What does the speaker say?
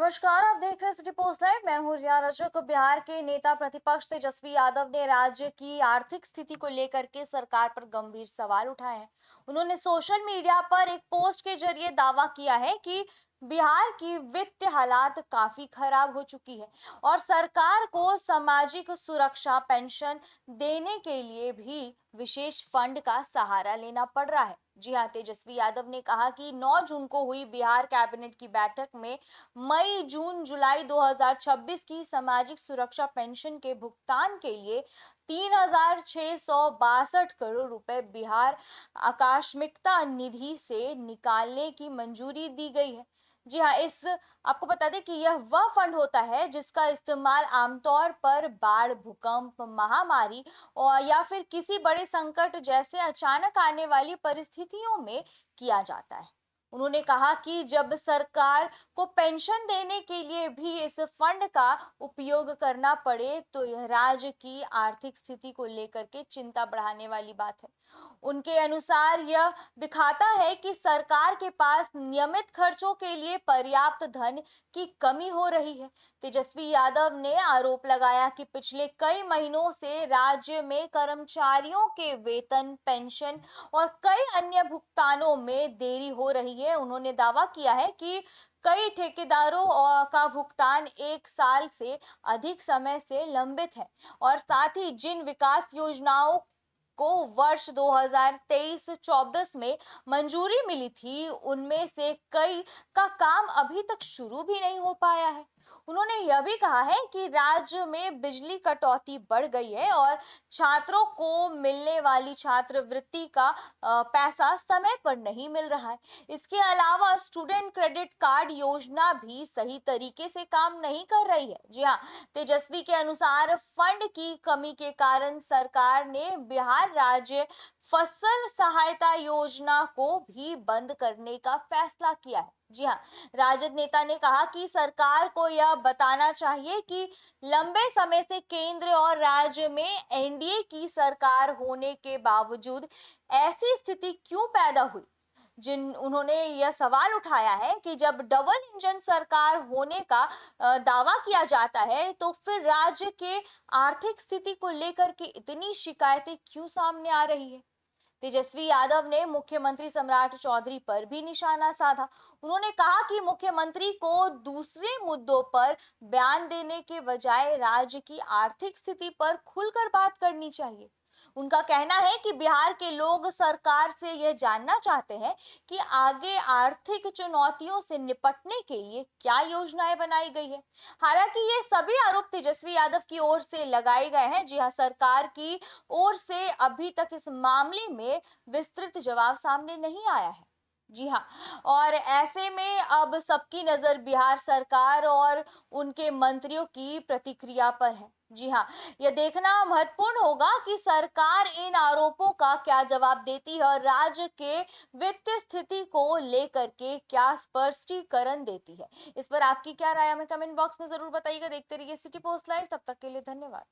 नमस्कार, आप देख रहे हैं सिटी पोस्ट लाइव। मैं हूँ रिया रजक। बिहार के नेता प्रतिपक्ष तेजस्वी यादव ने राज्य की आर्थिक स्थिति को लेकर के सरकार पर गंभीर सवाल उठाए हैं। उन्होंने सोशल मीडिया पर एक पोस्ट के जरिए दावा किया है कि बिहार की वित्तीय हालात काफी खराब हो चुकी है और सरकार को सामाजिक सुरक्षा पेंशन देने के लिए भी विशेष फंड का सहारा लेना पड़ रहा है। जी हाँ, तेजस्वी यादव ने कहा कि 9 जून को हुई बिहार कैबिनेट की बैठक में मई जून जुलाई 2026 की सामाजिक सुरक्षा पेंशन के भुगतान के लिए 3,662 करोड़ रुपए बिहार आकस्मिकता निधि से निकालने की मंजूरी दी गई है। जी हाँ, इस आपको बता दें कि यह वह फंड होता है जिसका इस्तेमाल आमतौर पर बाढ़, भूकंप, महामारी और या फिर किसी बड़े संकट जैसे अचानक आने वाली परिस्थितियों में किया जाता है। उन्होंने कहा कि जब सरकार को पेंशन देने के लिए भी इस फंड का उपयोग करना पड़े तो यह राज्य की आर्थिक स्थिति को लेकर के चिंता बढ़ाने वाली बात है। उनके अनुसार यह दिखाता है कि सरकार के पास नियमित खर्चों के लिए पर्याप्त धन की कमी हो रही है। तेजस्वी यादव ने आरोप लगाया कि पिछले कई महीनों से राज्य में कर्मचारियों के वेतन, पेंशन और कई अन्य भुगतानों में देरी हो रही है। उन्होंने दावा किया है कि कई ठेकेदारों का भुगतान 1 साल से अधिक समय से लंबित है और साथ ही जिन विकास योजनाओं को वर्ष 2023-24 में मंजूरी मिली थी उनमें से कई का काम अभी तक शुरू भी नहीं हो पाया है। उन्होंने यह भी कहा है कि राज्य में बिजली कटौती बढ़ गई है और छात्रों को मिलने वाली छात्रवृत्ति का पैसा समय पर नहीं मिल रहा है। इसके अलावा स्टूडेंट क्रेडिट कार्ड योजना भी सही तरीके से काम नहीं कर रही है। जी हाँ, तेजस्वी के अनुसार फंड की कमी के कारण सरकार ने बिहार राज्य फसल सहायता योजना को भी बंद करने का फैसला किया है। जी हाँ, राजद नेता ने कहा कि सरकार को यह बताना चाहिए कि लंबे समय से केंद्र और राज्य में एनडीए की सरकार होने के बावजूद ऐसी स्थिति क्यों पैदा हुई। जिन उन्होंने यह सवाल उठाया है कि जब डबल इंजन सरकार होने का दावा किया जाता है तो फिर राज्य के आर्थिक स्थिति को लेकर के इतनी शिकायतें क्यों सामने आ रही है। तेजस्वी यादव ने मुख्यमंत्री सम्राट चौधरी पर भी निशाना साधा। उन्होंने कहा कि मुख्यमंत्री को दूसरे मुद्दों पर बयान देने के बजाय राज्य की आर्थिक स्थिति पर खुलकर बात करनी चाहिए। उनका कहना है कि बिहार के लोग सरकार से यह जानना चाहते हैं कि आगे आर्थिक चुनौतियों से निपटने के लिए क्या योजनाएं बनाई गई है। हालांकि ये सभी आरोप तेजस्वी यादव की ओर से लगाए गए हैं। जी हाँ, सरकार की ओर से अभी तक इस मामले में विस्तृत जवाब सामने नहीं आया है। जी हाँ, और ऐसे में अब सबकी नजर बिहार सरकार और उनके मंत्रियों की प्रतिक्रिया पर है। जी हाँ, यह देखना महत्वपूर्ण होगा कि सरकार इन आरोपों का क्या जवाब देती है और राज्य के वित्तीय स्थिति को लेकर के क्या स्पष्टीकरण देती है। इस पर आपकी क्या राय है, हमें कमेंट बॉक्स में जरूर बताइएगा। देखते रहिए सिटी पोस्ट लाइव। तब तक के लिए धन्यवाद।